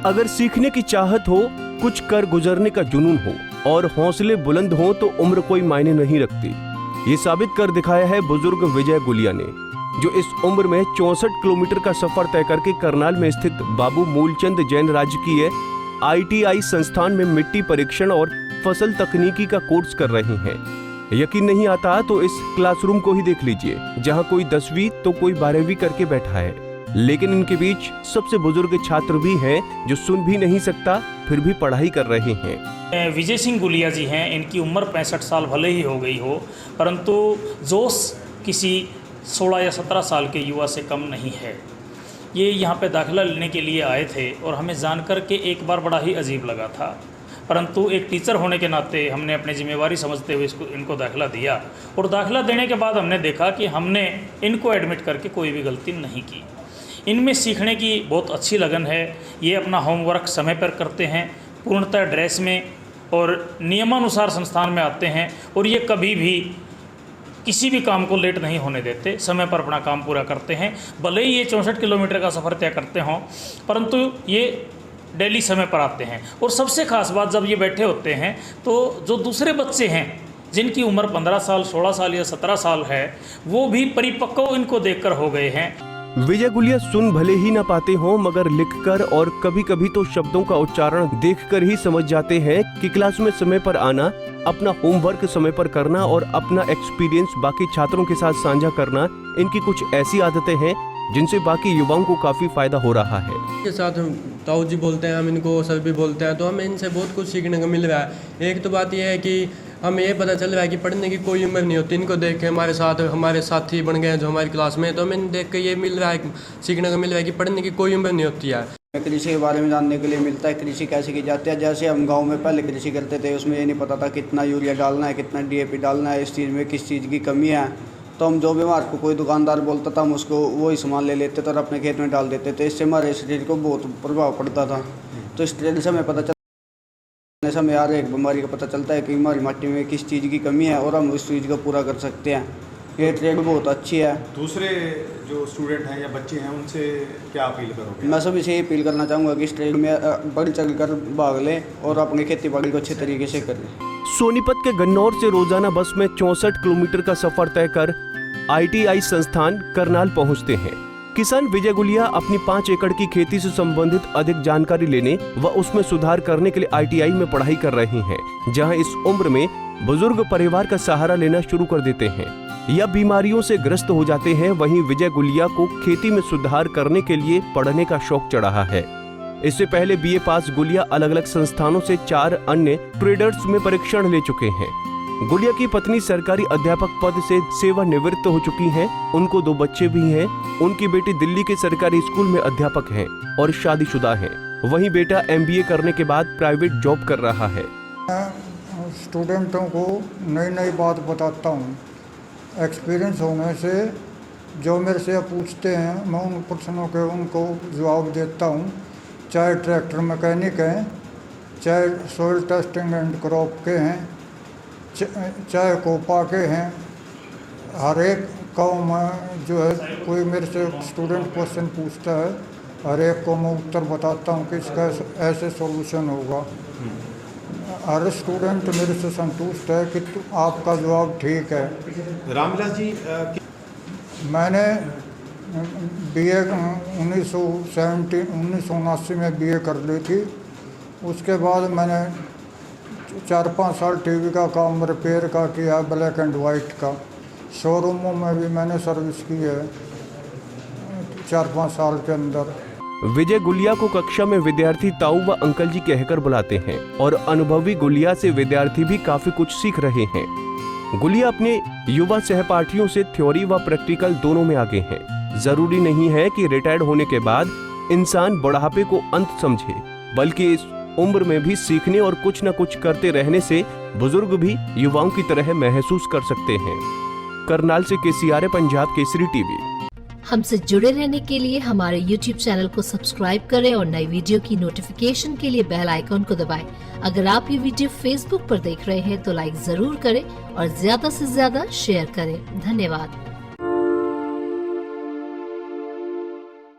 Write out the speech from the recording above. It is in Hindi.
अगर सीखने की चाहत हो, कुछ कर गुजरने का जुनून हो और हौसले बुलंद हो तो उम्र कोई मायने नहीं रखती। ये साबित कर दिखाया है बुजुर्ग विजय गुलिया ने, जो इस उम्र में 64 किलोमीटर का सफर तय करके करनाल में स्थित बाबू मूलचंद जैन राजकीय ITI संस्थान में मिट्टी परीक्षण और फसल तकनीकी का कोर्स कर रहे हैं। यकीन नहीं आता तो इस क्लासरूम को ही देख लीजिए, जहां कोई 10वीं तो कोई 12वीं करके बैठा है, लेकिन इनके बीच सबसे बुजुर्ग छात्र भी हैं जो सुन भी नहीं सकता फिर भी पढ़ाई कर रहे हैं। विजय सिंह गुलिया जी हैं। इनकी उम्र 65 साल भले ही हो गई हो, परंतु जोश किसी 16 या 17 साल के युवा से कम नहीं है। ये यहाँ पे दाखिला लेने के लिए आए थे और हमें जानकर के एक बार बड़ा ही अजीब लगा था, परंतु एक टीचर होने के नाते हमने अपनी जिम्मेवारी समझते हुए इनको दाखिला दिया। और दाखिला देने के बाद हमने देखा कि हमने इनको एडमिट करके कोई भी गलती नहीं की। इनमें सीखने की बहुत अच्छी लगन है। ये अपना होमवर्क समय पर करते हैं, पूर्णतः ड्रेस में और नियमानुसार संस्थान में आते हैं, और ये कभी भी किसी भी काम को लेट नहीं होने देते, समय पर अपना काम पूरा करते हैं। भले ही ये 64 किलोमीटर का सफ़र तय करते हों, परंतु ये डेली समय पर आते हैं। और सबसे ख़ास बात, जब ये बैठे होते हैं तो जो दूसरे बच्चे हैं जिनकी उम्र 15 साल, 16 साल या 17 साल है, वो भी परिपक्व इनको देखकर हो गए हैं। विजय गुलिया सुन भले ही न पाते हों, मगर लिखकर और कभी कभी तो शब्दों का उच्चारण देखकर ही समझ जाते हैं कि क्लास में समय पर आना, अपना होमवर्क समय पर करना और अपना एक्सपीरियंस बाकी छात्रों के साथ साझा करना इनकी कुछ ऐसी आदतें हैं जिनसे बाकी युवाओं को काफी फायदा हो रहा है। के साथ हम ताऊ जी बोलते हैं, हम इनको सर भी बोलते हैं, तो हमें इनसे बहुत कुछ सीखने को मिल रहा है। एक तो बात यह है कि हमें ये पता चल रहा है कि पढ़ने की कोई उम्र नहीं होती। इनको देख के हमारे साथ हमारे साथी बन गए हैं जो हमारी क्लास में, तो हमें देख के ये मिल रहा है, सीखने को मिल रहा है कि पढ़ने की कोई उम्र नहीं होती है। कृषि के बारे में जानने के लिए मिलता है, कृषि कैसे की जाती है। जैसे हम गांव में पहले कृषि करते थे, उसमें ये नहीं पता था कितना यूरिया डालना है, कितना DAP डालना है, इस चीज़ में किस चीज़ की कमी है। तो हम जो भी हमारे को कोई दुकानदार बोलता था, हम उसको वही सामान ले लेते थे और अपने खेत में डाल देते थे। इससे हमारे शरीर को बहुत प्रभाव पड़ता था। तो इस ट्रेन से हमें पता चलता समय यार एक बीमारी का पता चलता है कि हमारी मिट्टी में किस चीज़ की कमी है और हम उस चीज़ को पूरा कर सकते हैं। ये ट्रेन बहुत अच्छी है। दूसरे जो स्टूडेंट हैं या बच्चे हैं उनसे क्या अपील करोगे? मैं सभी से ये अपील करना चाहूँगा कि इस ट्रेन में बढ़ चढ़ कर भाग लें और अपनी खेती बाड़ी को अच्छे तरीके से करें। सोनीपत के गन्नौर से रोजाना बस में 64 किलोमीटर का सफर तय कर ITI संस्थान करनाल पहुंचते हैं। किसान विजय गुलिया अपनी 5 एकड़ की खेती से संबंधित अधिक जानकारी लेने व उसमें सुधार करने के लिए ITI में पढ़ाई कर रहे हैं, जहां इस उम्र में बुजुर्ग परिवार का सहारा लेना शुरू कर देते हैं या बीमारियों से ग्रस्त हो जाते हैं। वहीं विजय गुलिया को खेती में सुधार करने के लिए पढ़ने का शौक चढ़ा है। इससे पहले BA पास गुलिया अलग अलग संस्थानों से 4 अन्य ट्रेडर्स में परीक्षण ले चुके हैं। गुलिया की पत्नी सरकारी अध्यापक पद से सेवानिवृत्त हो चुकी हैं। उनको 2 बच्चे भी हैं। उनकी बेटी दिल्ली के सरकारी स्कूल में अध्यापक हैं और शादीशुदा हैं। वहीं बेटा MBA करने के बाद प्राइवेट जॉब कर रहा है। स्टूडेंटों को नई नई बात बताता हूँ। एक्सपीरियंस होने से जो मेरे से पूछते हैं, मैं उन प्रश्नों के उनको जवाब देता हूँ। चाहे ट्रैक्टर मैकेनिक हैं, चाहे सोइल टेस्टिंग एंड क्रॉप के हैं, चाहे कोपा के हैं, हर एक का मैं जो है कोई मेरे से स्टूडेंट क्वेश्चन पूछता है, हर एक को मैं उत्तर बताता हूँ कि इसका ऐसे सॉल्यूशन होगा। हर स्टूडेंट मेरे से संतुष्ट है कि आपका जवाब ठीक है। रामविलास जी, मैंने BA 1979 में BA कर ली थी। उसके बाद मैंने 4-5 साल TV का काम रिपेयर का किया, ब्लैक एंड वाइट का। शोरूमों में भी मैंने सर्विस की है 4-5 साल के अंदर। विजय गुलिया को कक्षा में विद्यार्थी ताऊ व अंकल जी कहकर बुलाते हैं और अनुभवी गुलिया से विद्यार्थी भी काफी कुछ सीख रहे हैं। गुलिया अपने युवा सहपाठियों से थ्योरी व प्रैक्टिकल दोनों में आगे हैं। जरूरी नहीं है कि रिटायर्ड होने के बाद इंसान बुढ़ापे को अंत समझे, बल्कि इस उम्र में भी सीखने और कुछ न कुछ करते रहने से बुजुर्ग भी युवाओं की तरह महसूस कर सकते हैं। करनाल से KCRA पंजाब केसरी TV। हमसे जुड़े रहने के लिए हमारे YouTube चैनल को सब्सक्राइब करें और नई वीडियो की नोटिफिकेशन के लिए बेल आइकॉन को दबाएं। अगर आप ये वीडियो Facebook पर देख रहे हैं तो लाइक जरूर करें और ज्यादा से ज्यादा शेयर करें। धन्यवाद।